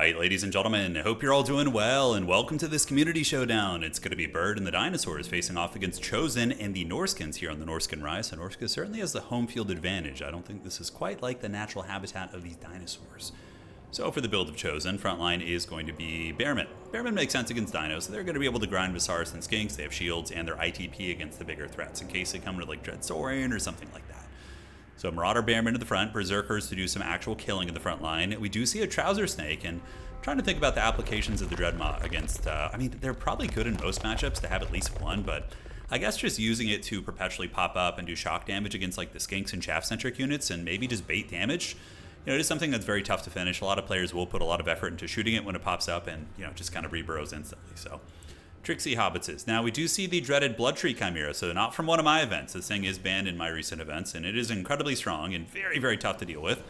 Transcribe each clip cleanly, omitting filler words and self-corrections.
Alright, ladies and gentlemen, I hope you're all doing well, and welcome to this community showdown. It's going to be Bird and the Dinosaurs facing off against Chosen and the Norscans here on the Norscan Rise. So Norsca certainly has the home field advantage. I don't think this is quite like the natural habitat of these dinosaurs. So for the build of Chosen, frontline is going to be Bearmen. Bearmen make sense against dinos, so they're going to be able to grind Visaurus and Skinks. They have shields and their ITP against the bigger threats in case they come to like Dreadsaurian or something like that. So Marauder Bearmen to the front, Berserkers to do some actual killing in the front line. We do see a Trouser Snake, and I'm trying to think about the applications of the Dreadmaw against, I mean, they're probably good in most matchups to have at least one, but I guess just using it to perpetually pop up and do shock damage against like the Skinks and Chaff-centric units and maybe just bait damage, you know, it is something that's very tough to finish. A lot of players will put a lot of effort into shooting it when it pops up and, you know, just kind of reburrows instantly, so. Trixie Hobbitses. Now, we do see the dreaded Blood Tree Chimera, so not from one of my events. This thing is banned in my recent events, and it is incredibly strong and very, very tough to deal with.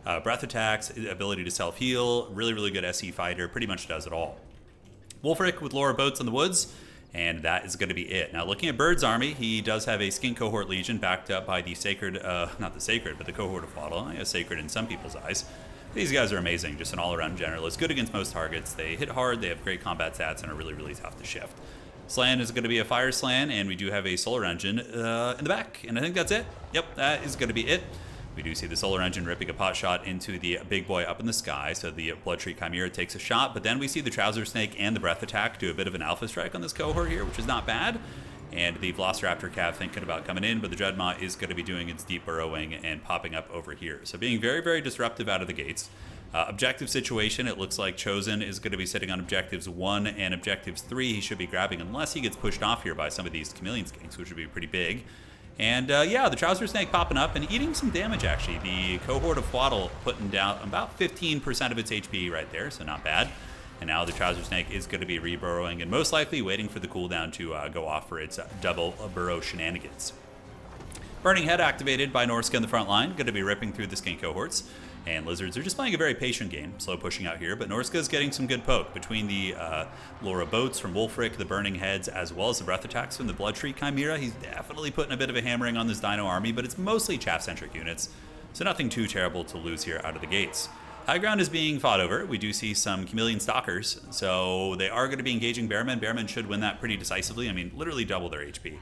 Breath attacks, ability to self-heal, really, really good SE fighter, pretty much does it all. Wulfric with Laura Boats in the Woods, and that is going to be it. Now, looking at Bird's army, he does have a Skink Cohort Legion backed up by the Sacred, not the Sacred, but the Cohort of Waddle. I guess Sacred in some people's eyes. These guys are amazing, just an all-around generalist, good against most targets. They hit hard, they have great combat stats, and are really, really tough to shift. Slan is going to be a Fire Slan, and we do have a Solar Engine in the back, and I think that's it. Yep, that is going to be it. We do see the Solar Engine ripping a pot shot into the big boy up in the sky, so the Blood Tree Chimera takes a shot, but then we see the Trouser Snake and the Breath Attack do a bit of an alpha strike on this cohort here, which is not bad. And the Velociraptor Cav thinking about coming in, but the Dreadmaw is going to be doing its deep burrowing and popping up over here. So being very, very disruptive out of the gates. Objective situation, it looks like Chosen is going to be sitting on objectives 1 and objectives 3 he should be grabbing, unless he gets pushed off here by some of these Chameleon Skinks, which would be pretty big. And yeah, the Trouser Snake popping up and eating some damage, actually. The Cohort of Waddle putting down about 15% of its HP right there, so not bad. And now the Trouser Snake is going to be reburrowing and most likely waiting for the cooldown to go off for its double burrow shenanigans. Burning Head activated by Norsca in the front line, going to be ripping through the Skink cohorts. And Lizards are just playing a very patient game, slow pushing out here, but Norsca is getting some good poke between the Laura Boats from Wulfric, the Burning Heads, as well as the Breath Attacks from the Blood Tree Chimera. He's definitely putting a bit of a hammering on this Dino army, but it's mostly Chaff-centric units, so nothing too terrible to lose here out of the gates. High ground is being fought over. We do see some Chameleon Stalkers, so they are going to be engaging Bearmen. Bearmen should win that pretty decisively. I mean, literally double their HP.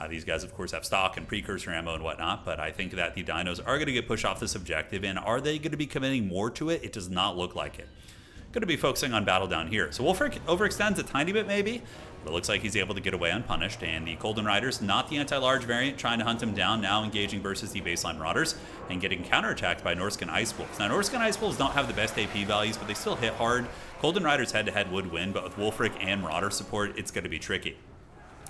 These guys, of course, have stock and precursor ammo and whatnot, but I think that the dinos are going to get pushed off this objective, and are they going to be committing more to it? It does not look like it. Going to be focusing on battle down here. So Wulfric overextends a tiny bit, maybe, but it looks like he's able to get away unpunished, and the Golden Riders, not the anti-large variant, trying to hunt him down, now engaging versus the baseline Marauders, and getting counterattacked by Norscan Ice Wolves. Now, Norscan Ice Wolves don't have the best AP values, but they still hit hard. Golden Riders head-to-head would win, but with Wulfric and Marauder support, it's going to be tricky.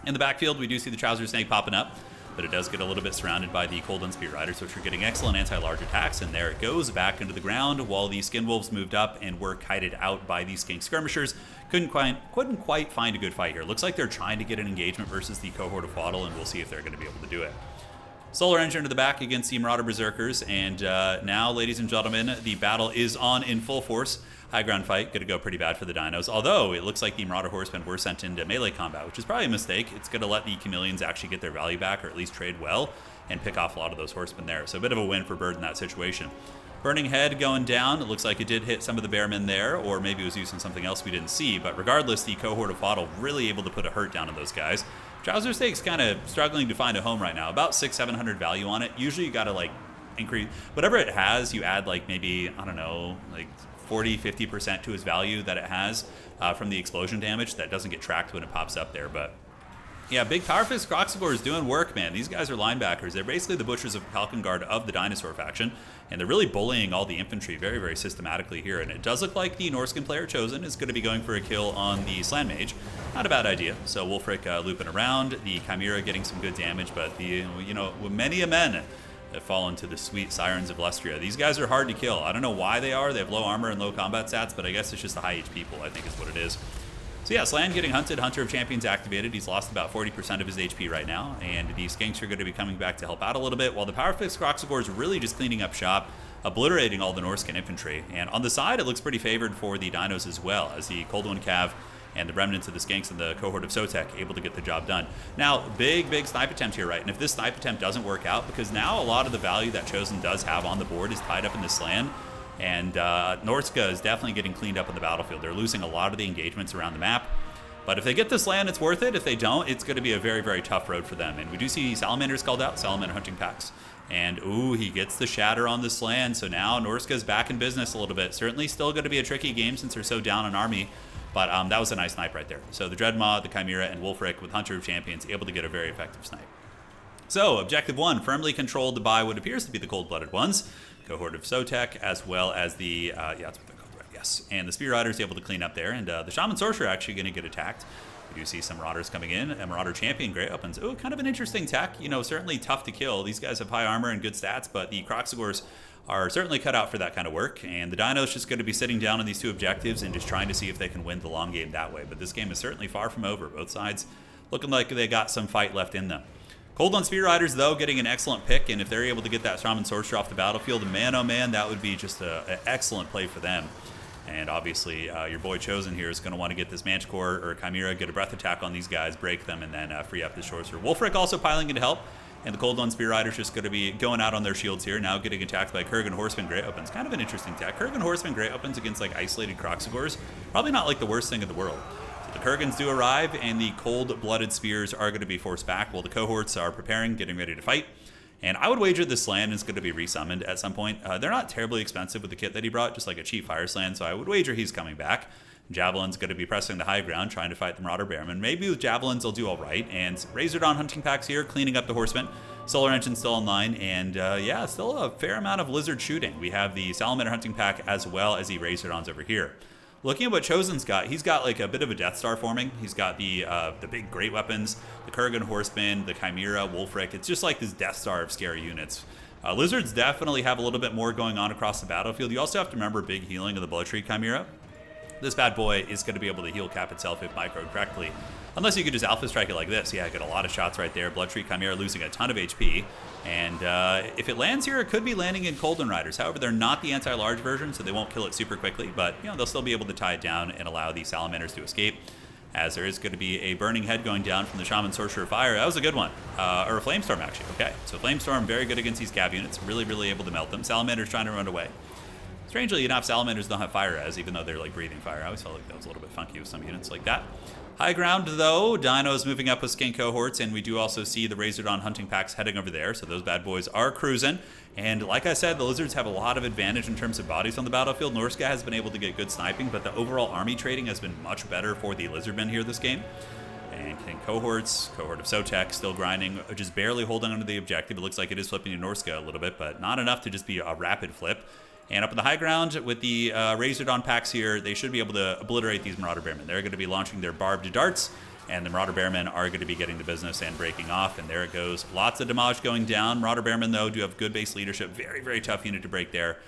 In the backfield, we do see the Trouser Snake popping up, but it does get a little bit surrounded by the Cold and Spear Riders, which are getting excellent anti-large attacks, and there it goes back into the ground while the Skin Wolves moved up and were kited out by the Skink Skirmishers. Couldn't quite find a good fight here. Looks like they're trying to get an engagement versus the Cohort of Waddle, and we'll see if they're going to be able to do it. Solar Engine to the back against the Marauder Berserkers, and now, ladies and gentlemen, the battle is on in full force. High ground fight, going to go pretty bad for the dinos, although it looks like the Marauder Horsemen were sent into melee combat, which is probably a mistake. It's going to let the Chameleons actually get their value back, or at least trade well, and pick off a lot of those Horsemen there. So a bit of a win for Bird in that situation. Burning Head going down. It looks like it did hit some of the Bearmen there, or maybe it was using something else we didn't see, but regardless, the Cohort of Waddle really able to put a hurt down on those guys. Trouser Snake's kind of struggling to find a home right now. About 600-700 value on it. Usually you got to like increase whatever it has. You add like maybe, I don't know, like 40-50% to his value that it has from the explosion damage. That doesn't get tracked when it pops up there, but yeah, Big Powerfist Croxagore is doing work, man. These guys are linebackers. They're basically the Butchers of Falcon Guard of the dinosaur faction, and they're really bullying all the infantry very, very systematically here. And it does look like the Norscan player Chosen is going to be going for a kill on the Slan Mage. Not a bad idea. So Wulfric looping around, the Chimera getting some good damage, but the, you know, many a men that fall into the sweet Sirens of Lestria. These guys are hard to kill. I don't know why they are. They have low armor and low combat stats, but I guess it's just the high HP pool, I think is what it is. So yeah, Slan getting hunted. Hunter of Champions activated. He's lost about 40% of his HP right now, and the Skinks are going to be coming back to help out a little bit, while the Powerfist Croxagore is really just cleaning up shop, obliterating all the Norscan infantry. And on the side, it looks pretty favored for the dinos as well, as the Cold One Cav and the remnants of the Skinks and the Cohort of Sotek able to get the job done. Now, big snipe attempt here, right? And if this snipe attempt doesn't work out, because now a lot of the value that Chosen does have on the board is tied up in the Slan, And Norsca is definitely getting cleaned up on the battlefield. They're losing a lot of the engagements around the map. But if they get this land, it's worth it. If they don't, it's going to be a very, very tough road for them. And we do see salamanders called out, salamander hunting packs. And, ooh, he gets the shatter on this land. So now Norsca's back in business a little bit. Certainly still going to be a tricky game since they're so down on army. But that was a nice snipe right there. So the Dreadmaw, the Chimera, and Wolfric with Hunter of Champions able to get a very effective snipe. So, Objective 1, firmly controlled by what appears to be the cold-blooded ones. Cohort of Sotek, as well as the, yeah, that's what they're called, right? Yes. And the Spear Riders able to clean up there. And the Shaman Sorcerer actually going to get attacked. We do see some Marauders coming in. A Marauder Champion, Grey Weapons. Oh, kind of an interesting tech. You know, certainly tough to kill. These guys have high armor and good stats, but the Kroxigors are certainly cut out for that kind of work. And the Dino's just going to be sitting down on these two objectives and just trying to see if they can win the long game that way. But this game is certainly far from over. Both sides looking like they got some fight left in them. Cold on Spear Riders, though, getting an excellent pick. And if they're able to get that Shaman Sorcerer off the battlefield, man, oh man, that would be just an excellent play for them. And obviously, your boy Chosen here is going to want to get this Manticore or Chimera, get a breath attack on these guys, break them, and then free up the Sorcerer. Wolfric also piling in to help, and the Cold on Spear Riders just going to be going out on their shields here, now getting attacked by Kurgan Horseman Great Weapons. Kind of an interesting tech. Kurgan Horseman Great Weapons against like isolated Kroxigors, probably not like the worst thing in the world. So the Kurgans do arrive, and the cold-blooded spears are going to be forced back while the cohorts are preparing, getting ready to fight. And I would wager this land is going to be resummoned at some point. They're not terribly expensive with the kit that he brought, just like a cheap fire sland, so I would wager he's coming back. Javelin's going to be pressing the high ground, trying to fight the Marauder Bearmen. Maybe with Javelins they'll do all right. And Razordawn hunting packs here, cleaning up the Horsemen. Solar Engine still online, and yeah, still a fair amount of Lizard shooting. We have the Salamander hunting pack as well as the Razordawns over here. Looking at what Chosen's got, he's got like a bit of a Death Star forming. He's got the big Great Weapons, the Kurgan Horsemen, the Chimera, Wolfric. It's just like this Death Star of scary units. Lizards definitely have a little bit more going on across the battlefield. You also have to remember big healing of the Blood Tree Chimera. This bad boy is going to be able to heal cap itself if microed correctly. Unless you could just Alpha Strike it like this. Yeah, get a lot of shots right there. Blood Tree Chimera losing a ton of HP. And if it lands here, it could be landing in Colden Riders. However, they're not the anti-large version, so they won't kill it super quickly. But, you know, they'll still be able to tie it down and allow the Salamanders to escape. As there is going to be a Burning Head going down from the Shaman Sorcerer Fire. That was a good one. Or a Flamestorm, actually. Okay, so Flamestorm, very good against these Cav units. Really, really able to melt them. Salamander's trying to run away. Strangely enough, Salamanders don't have fire res, even though they're like breathing fire. I always felt like that was a little bit funky with some units like that. High ground, though, Dino's moving up with Skink cohorts, and we do also see the Razordawn hunting packs heading over there, so those bad boys are cruising. And like I said, the Lizards have a lot of advantage in terms of bodies on the battlefield. Norsca has been able to get good sniping, but the overall army trading has been much better for the Lizardmen here this game. And cohorts, cohort of Sotek still grinding, just barely holding onto the objective. It looks like it is flipping to Norsca a little bit, but not enough to just be a rapid flip. And up in the high ground with the Razordawn packs here, they should be able to obliterate these Marauder Bearmen. They're going to be launching their barbed darts, and the Marauder Bearmen are going to be getting the business and breaking off. And there it goes. Lots of damage going down. Marauder Bearmen, though, do have good base leadership. Very, very tough unit to break there.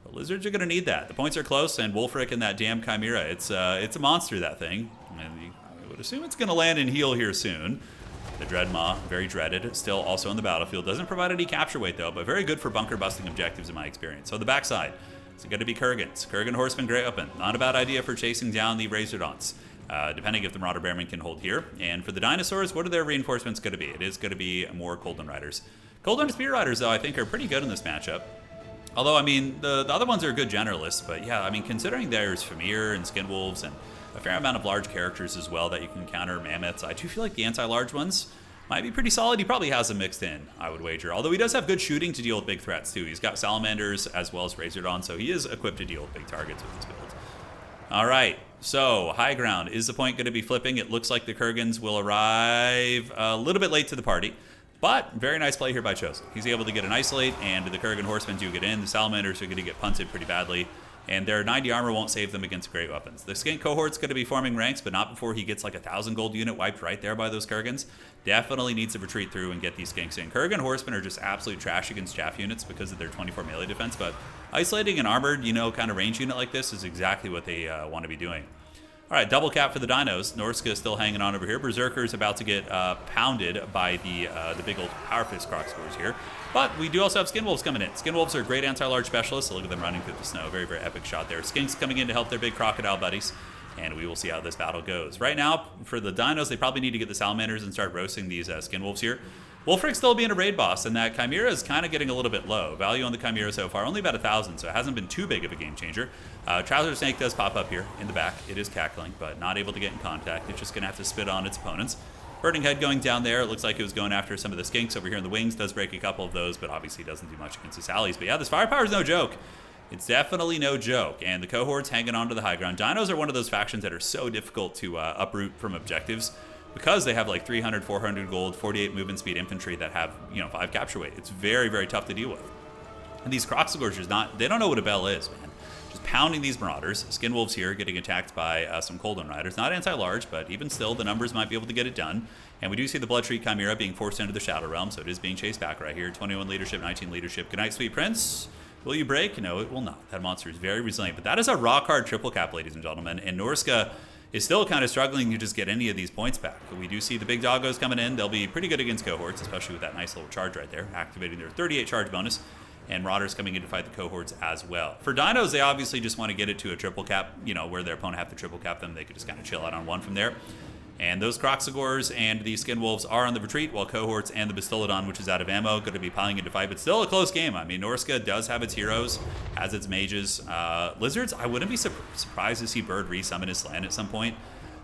The Lizards are going to need that. The points are close, and Wolfric and that damn Chimera, it's a monster, that thing. And I would assume it's going to land and heal here soon. The Dreadmaw, very dreaded, still also on the battlefield. Doesn't provide any capture weight, though, but very good for bunker busting objectives in my experience. So the backside, it's going to be Kurgans. Kurgan Horseman Great Weapon. Not a bad idea for chasing down the Razordawns, depending if the Marauder Bearmen can hold here. And for the Dinosaurs, what are their reinforcements going to be? It is going to be more Colden Riders. Colden Spear Riders, though, I think are pretty good in this matchup. Although, I mean, the other ones are good generalists, but yeah, I mean, considering there's Famir and Skinwolves and a fair amount of large characters as well that you can counter mammoths, I do feel like the anti-large ones might be pretty solid. He probably has them mixed in, I would wager. Although he does have good shooting to deal with big threats, too. He's got Salamanders as well as Razordawn, so he is equipped to deal with big targets with this build. All right, so high ground. Is the point going to be flipping? It looks like the Kurgans will arrive a little bit late to the party. But very nice play here by Chosen. He's able to get an isolate, and the Kurgan Horsemen do get in. The Salamanders are going to get punted pretty badly, and their 90 armor won't save them against great weapons. The Skink cohort's going to be forming ranks, but not before he gets like 1,000 gold unit wiped right there by those Kurgans. Definitely needs to retreat through and get these Skinks in. Kurgan Horsemen are just absolute trash against chaff units because of their 24 melee defense, but isolating an armored, kind of range unit like this is exactly what they want to be doing. All right, double cap for the Dinos. Norsca is still hanging on over here. Berserker's about to get pounded by the big old Power Fist Kroxigors here. But we do also have Skinwolves coming in. Skinwolves are great anti-large specialists, so look at them running through the snow. Very, very epic shot there. Skinks coming in to help their big crocodile buddies, and we will see how this battle goes. Right now, for the Dinos, they probably need to get the Salamanders and start roasting these Skinwolves here. Wolfric's still being a raid boss, and that Chimera is kind of getting a little bit low. Value on the Chimera so far, only about 1,000, so it hasn't been too big of a game changer. Trouser Snake does pop up here in the back. It is cackling, but not able to get in contact. It's just going to have to spit on its opponents. Burning Head going down there. It looks like it was going after some of the skinks over here in the wings. Does break a couple of those, but obviously doesn't do much against his allies. But yeah, this firepower is no joke. It's definitely no joke, and the cohort's hanging on to the high ground. Dinos are one of those factions that are so difficult to uproot from objectives, because they have like 300, 400 gold, 48 movement speed infantry that have, 5 capture weight. It's very, very tough to deal with. And these Croxagors, they don't know what a bell is, man. Just pounding these Marauders. Skinwolves here getting attacked by some Coldon Riders. Not anti-large, but even still, the numbers might be able to get it done. And we do see the Bloodshriek Chimera being forced into the Shadow Realm, so it is being chased back right here. 21 leadership, 19 leadership. Good night, sweet prince. Will you break? No, it will not. That monster is very resilient. But that is a rock hard triple cap, ladies and gentlemen. And Norsca is still kind of struggling to just get any of these points back. But we do see the big doggos coming in. They'll be pretty good against cohorts, especially with that nice little charge right there, activating their 38 charge bonus. And Marauders coming in to fight the cohorts as well. For Dinos, they obviously just want to get it to a triple cap, where their opponent have to triple cap them. They could just kind of chill out on one from there. And those Croxagors and the Skinwolves are on the retreat, while cohorts and the Bastillodon, which is out of ammo, going to be piling into fight. But still a close game. I mean, Norsca does have its heroes, has its mages. Lizards, I wouldn't be surprised to see Bird resummon his land at some point.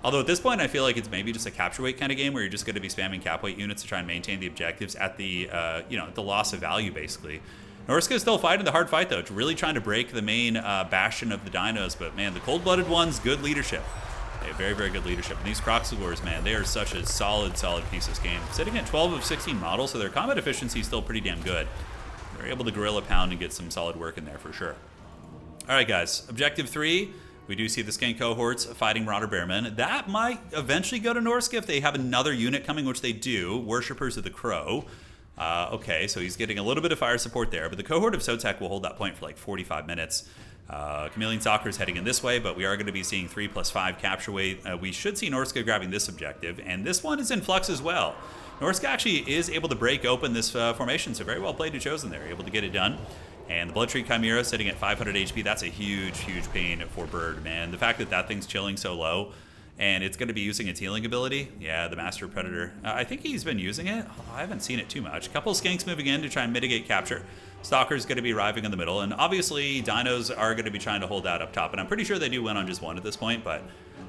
Although at this point, I feel like it's maybe just a capture weight kind of game where you're just going to be spamming cap weight units to try and maintain the objectives at the, at the loss of value, basically. Norsca is still fighting the hard fight, though. It's really trying to break the main bastion of the Dinos. But, man, the Cold-Blooded ones, good leadership. They have very, very good leadership. And these Croxagors, man, they are such a solid piece of this game. Sitting at 12 of 16 models, so their combat efficiency is still pretty damn good. They're able to guerrilla pound and get some solid work in there for sure. All right, guys. Objective 3. We do see the Skank cohorts fighting Marauder Bearmen. That might eventually go to Norsca if they have another unit coming, which they do. Worshippers of the Crow. Okay, so he's getting a little bit of fire support there, but the cohort of Sotek will hold that point for like 45 minutes. Chameleon Stalker is heading in this way, but we are going to be seeing 3+5 capture weight. We should see Norsca grabbing this objective, and this one is in flux as well. Norsca actually is able to break open this formation, so very well played to Chosen there, able to get it done. And the Bloodshriek Chimera sitting at 500 HP, that's a huge, huge pain for Bird, man. The fact that that thing's chilling so low, and it's going to be using its healing ability. Yeah, the Master Predator. I think he's been using it. Oh, I haven't seen it too much. A couple of skanks moving in to try and mitigate capture. Stalker's going to be arriving in the middle, and obviously Dinos are going to be trying to hold out up top, and I'm pretty sure they do win on just one at this point, but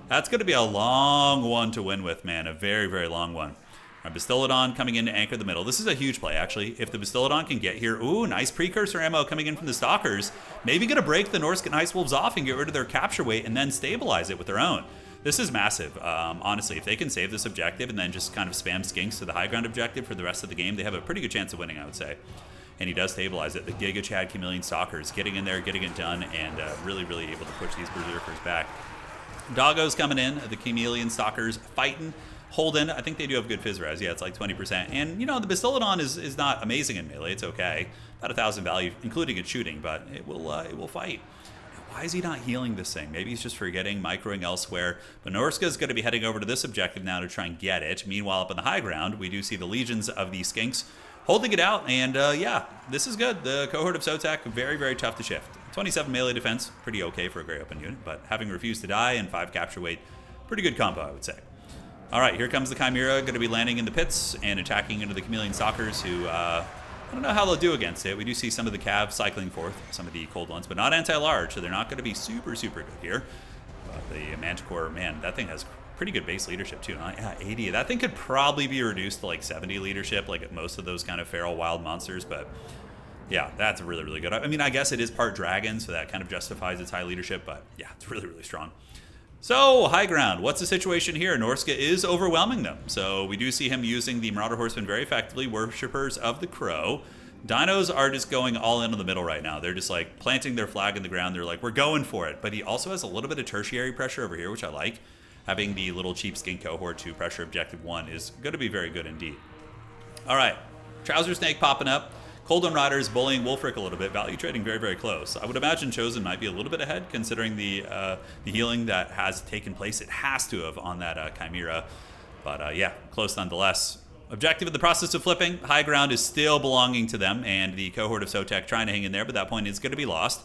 that's going to be a long one to win with, man. A very, very long one. Our Bastillodon coming in to anchor the middle. This is a huge play, actually. If the Bastillodon can get here, ooh, nice precursor ammo coming in from the Stalkers. Maybe going to break the Norscan Ice Wolves off and get rid of their capture weight and then stabilize it with their own. This is massive, honestly. If they can save this objective and then just kind of spam skinks to the high ground objective for the rest of the game, they have a pretty good chance of winning, I would say. And he does stabilize it. The Giga Chad Chameleon Stalkers getting in there, getting it done, and really, really able to push these Berserkers back. Doggo's coming in, the Chameleon Stalkers fighting. Holden, I think they do have good Fizz Res. Yeah, it's like 20%. And, the Bastillodon is not amazing in melee. It's okay. About 1,000 value, including its shooting, but it will fight. Why is he not healing this thing? Maybe he's just forgetting, microing elsewhere. But Norsca is going to be heading over to this objective now to try and get it. Meanwhile, up on the high ground, we do see the legions of these skinks holding it out. And, yeah, this is good. The cohort of Sotek, very, very tough to shift. 27 melee defense, pretty okay for a Grey Open unit. But having refused to die and 5 capture weight, pretty good combo, I would say. All right, here comes the Chimera, going to be landing in the pits and attacking into the Chameleon Stalkers, who I don't know how they'll do against it. We do see some of the Cavs cycling forth, some of the cold ones, but not anti-large, so they're not going to be super, super good here. But the Manticore, man, that thing has pretty good base leadership too. Yeah, 80. That thing could probably be reduced to like 70 leadership, like at most of those kind of feral wild monsters, but yeah, that's really, really good. I mean, I guess it is part dragon, so that kind of justifies its high leadership, but yeah, it's really, really strong. So, high ground. What's the situation here? Norsca is overwhelming them. So, we do see him using the Marauder Horsemen very effectively, Worshippers of the Crow. Dinos are just going all in the middle right now. They're just like planting their flag in the ground. They're like, we're going for it. But he also has a little bit of tertiary pressure over here, which I like. Having the little cheap skink cohort to pressure objective 1 is going to be very good indeed. All right. Trouser Snake popping up. Coldon Riders bullying Wolfric a little bit. Value trading very, very close. I would imagine Chosen might be a little bit ahead considering the healing that has taken place. It has to have on that Chimera. But yeah, close nonetheless. Objective in the process of flipping. High ground is still belonging to them. And the cohort of Sotek trying to hang in there. But that point is going to be lost.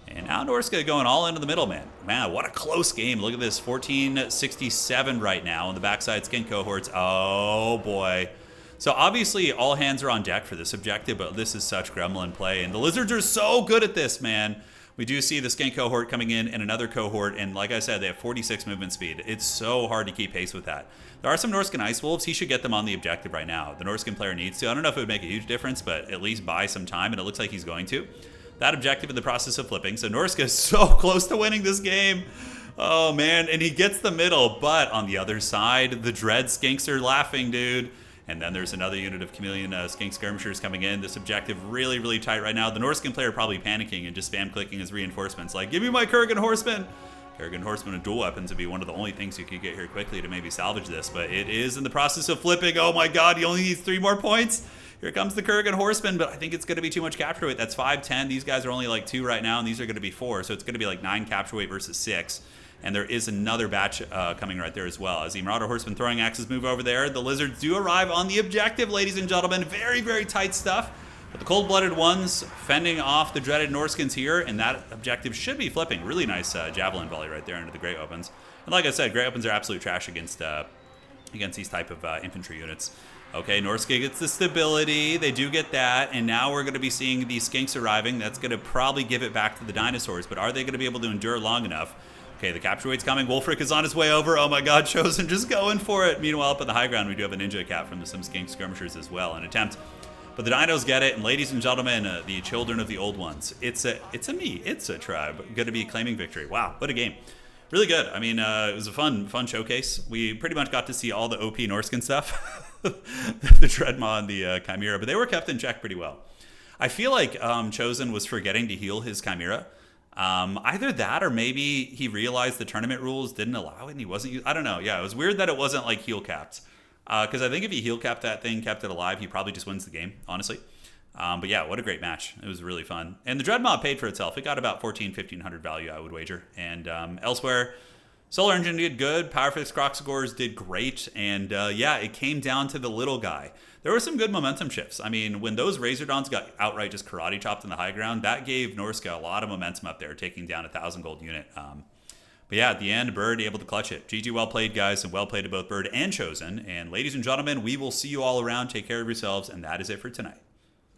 And now Norsca going all into the middle, man. Man, what a close game. Look at this. 1467 right now on the backside skin cohorts. Oh, boy. So obviously all hands are on deck for this objective, but this is such gremlin play. And the Lizards are so good at this, man. We do see the skink cohort coming in and another cohort. And like I said, they have 46 movement speed. It's so hard to keep pace with that. There are some Norscan Ice Wolves. He should get them on the objective right now. The Norscan player needs to. I don't know if it would make a huge difference, but at least buy some time. And it looks like he's going to. That objective in the process of flipping. So Norsca is so close to winning this game. Oh, man. And he gets the middle. But on the other side, the Dread Skinks are laughing, dude. And then there's another unit of Chameleon Skink Skirmishers coming in. This objective really, really tight right now. The Norscan player probably panicking and just spam clicking his reinforcements. Like, give me my Kurgan Horsemen. Kurgan Horsemen and dual weapons would be one of the only things you could get here quickly to maybe salvage this. But it is in the process of flipping. Oh my god, he only needs 3 more points. Here comes the Kurgan Horsemen, but I think it's going to be too much capture weight. That's 5, 10. These guys are only like 2 right now, and these are going to be 4. So it's going to be like 9 capture weight versus 6. And there is another batch coming right there as well. As the Marauder Horseman throwing axes move over there, the Lizards do arrive on the objective, ladies and gentlemen. Very, very tight stuff. But the Cold-Blooded ones fending off the dreaded Norskins here, and that objective should be flipping. Really nice Javelin volley right there into the Great Weapons. And like I said, Great Weapons are absolute trash against these type of infantry units. Okay, Norsca gets the stability. They do get that. And now we're going to be seeing these Skinks arriving. That's going to probably give it back to the Dinosaurs. But are they going to be able to endure long enough? Okay, the capture weight's coming. Wolfric is on his way over. Oh my god, Chosen just going for it. Meanwhile, up on the high ground, we do have a Ninja Cat from some Skink Skirmishers as well. An attempt. But the Dinos get it. And ladies and gentlemen, the children of the old ones. It's a tribe. Going to be claiming victory. Wow, what a game. Really good. I mean, it was a fun showcase. We pretty much got to see all the OP Norscan stuff. The Dreadmaw and the Chimera. But they were kept in check pretty well. I feel like Chosen was forgetting to heal his Chimera. Either that or maybe he realized the tournament rules didn't allow it and he wasn't. I don't know. Yeah, it was weird that it wasn't like heal capped. Because I think if he heal capped that thing, kept it alive, he probably just wins the game, honestly. But yeah, what a great match. It was really fun. And the Dreadmaw paid for itself. It got about 1,500 value, I would wager. And elsewhere, Solar Engine did good. Powerfix Croxagores did great. And yeah, it came down to the little guy. There were some good momentum shifts. I mean, when those Razordons got outright just karate chopped in the high ground, that gave Norsca a lot of momentum up there, taking down a 1,000 gold unit. But yeah, at the end, Bird able to clutch it. GG, well played, guys, and well played to both Bird and Chosen. And ladies and gentlemen, we will see you all around. Take care of yourselves, and that is it for tonight.